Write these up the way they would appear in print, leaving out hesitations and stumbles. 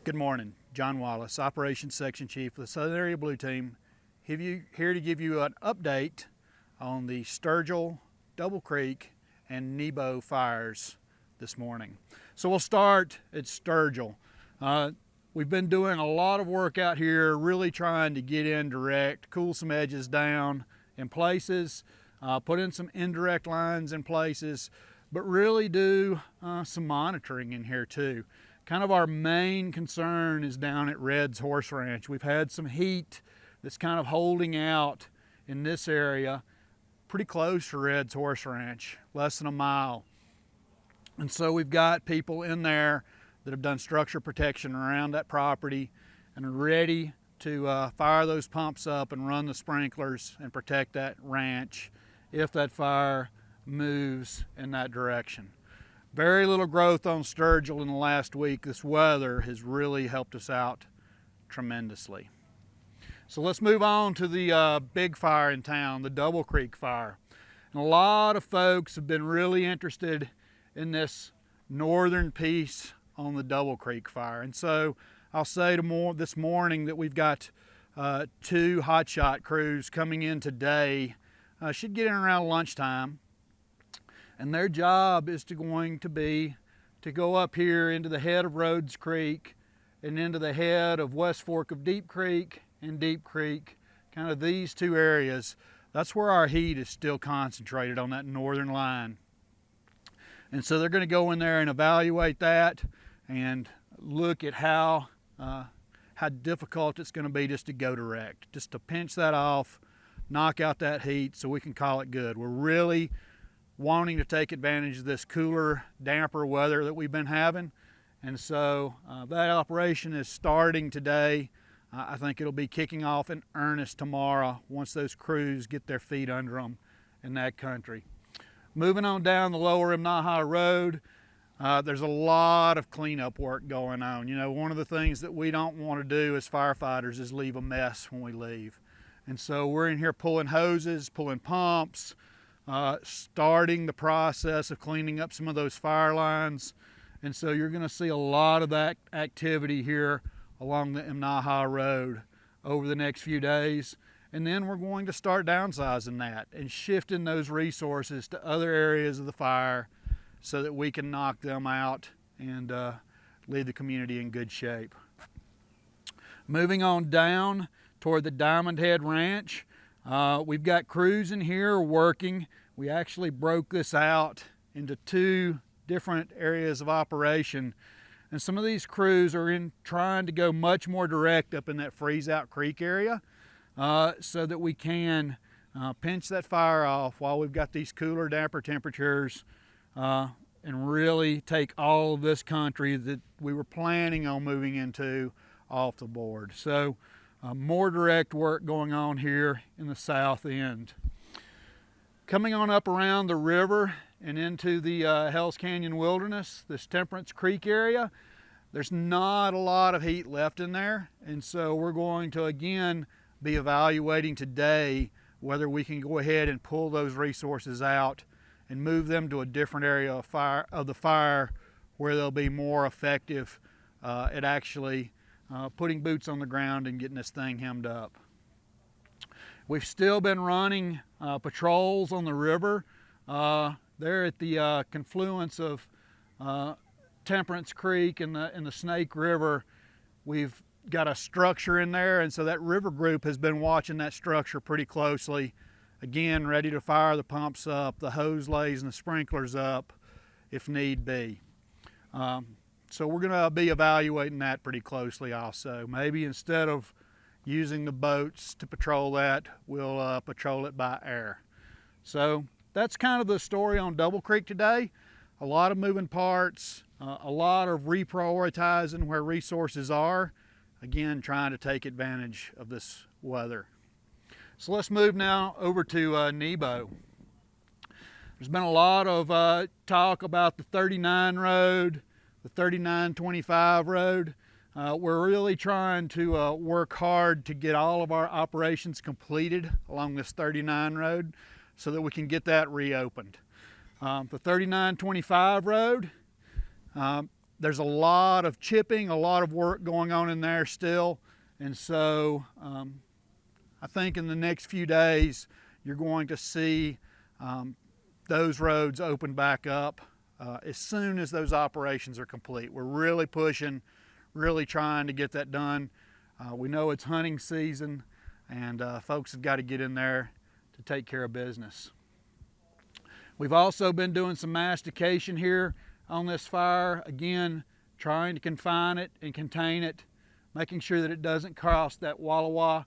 Good morning, John Wallace, Operations Section Chief of the Southern Area Blue Team, here to give you an update on the Sturgill, Double Creek, and Nebo fires this morning. So we'll start at Sturgill. We've been doing a lot of work out here, really trying to get in direct, cool some edges down in places, put in some indirect lines in places, but really do some monitoring in here too. Kind of our main concern is down at Red's Horse Ranch. We've had some heat that's kind of holding out in this area, pretty close to Red's Horse Ranch, less than a mile. And so we've got people in there that have done structure protection around that property and are ready to fire those pumps up and run the sprinklers and protect that ranch if that fire moves in that direction. Very little growth on Sturgill in the last week. This weather has really helped us out tremendously. So let's move on to the big fire in town, the Double Creek fire. And a lot of folks have been really interested in this northern piece on the Double Creek fire. And so I'll say this morning that we've got 2 hotshot crews coming in today. Should get in around lunchtime. And their job is going to be to go up here into the head of Rhodes Creek and into the head of West Fork of Deep Creek and Deep Creek, kind of these 2 areas. That's where our heat is still concentrated, on that northern line. And so they're going to go in there and evaluate that and look at how difficult it's going to be just to go direct, just to pinch that off, knock out that heat so we can call it good. We're really wanting to take advantage of this cooler, damper weather that we've been having. And so that operation is starting today. I think it'll be kicking off in earnest tomorrow once those crews get their feet under them in that country. Moving on down the lower Imnaha Road, there's a lot of cleanup work going on. You know, one of the things that we don't want to do as firefighters is leave a mess when we leave. And so we're in here pulling hoses, pulling pumps, starting the process of cleaning up some of those fire lines. And so you're going to see a lot of that activity here along the Imnaha Road over the next few days. And then we're going to start downsizing that and shifting those resources to other areas of the fire so that we can knock them out and leave the community in good shape. Moving on down toward the Diamond Head Ranch, we've got crews in here working. We actually broke this out into 2 different areas of operation. And some of these crews are trying to go much more direct up in that Freeze Out Creek area so that we can pinch that fire off while we've got these cooler, damper temperatures and really take all of this country that we were planning on moving into off the board. So more direct work going on here in the south end. Coming on up around the river and into the Hells Canyon Wilderness, this Temperance Creek area, there's not a lot of heat left in there. And so we're going to again be evaluating today whether we can go ahead and pull those resources out and move them to a different area of the fire where they'll be more effective at actually putting boots on the ground and getting this thing hemmed up. We've still been running patrols on the river. There at the confluence of Temperance Creek and the Snake River, we've got a structure in there, and so that river group has been watching that structure pretty closely. Again, ready to fire the pumps up, the hose lays and the sprinklers up if need be. So we're going to be evaluating that pretty closely also. Maybe instead of using the boats to patrol that, we'll patrol it by air. So that's kind of the story on Double Creek today. A lot of moving parts, a lot of reprioritizing where resources are. Again, trying to take advantage of this weather. So let's move now over to Nebo. There's been a lot of talk about the 39 road, the 3925 road. We're really trying to work hard to get all of our operations completed along this 39 road so that we can get that reopened. The 3925 road, There's a lot of chipping, a lot of work going on in there still. And so I think in the next few days, you're going to see those roads open back up as soon as those operations are complete. We're really pushing, really trying to get that done. We know it's hunting season, and folks have got to get in there to take care of business. We've also been doing some mastication here on this fire. Again, trying to confine it and contain it, making sure that it doesn't cross that Wallowa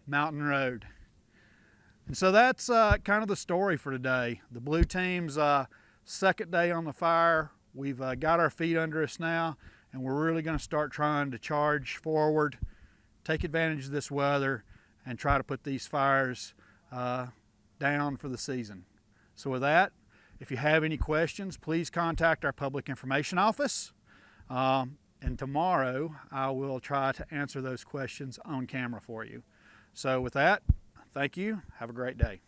Mountain Road. And so that's kind of the story for today. The Blue Team's second day on the fire. We've got our feet under us now, and we're really going to start trying to charge forward, take advantage of this weather, and try to put these fires down for the season. So with that, if you have any questions, please contact our Public Information Office. And tomorrow, I will try to answer those questions on camera for you. So with that, thank you. Have a great day.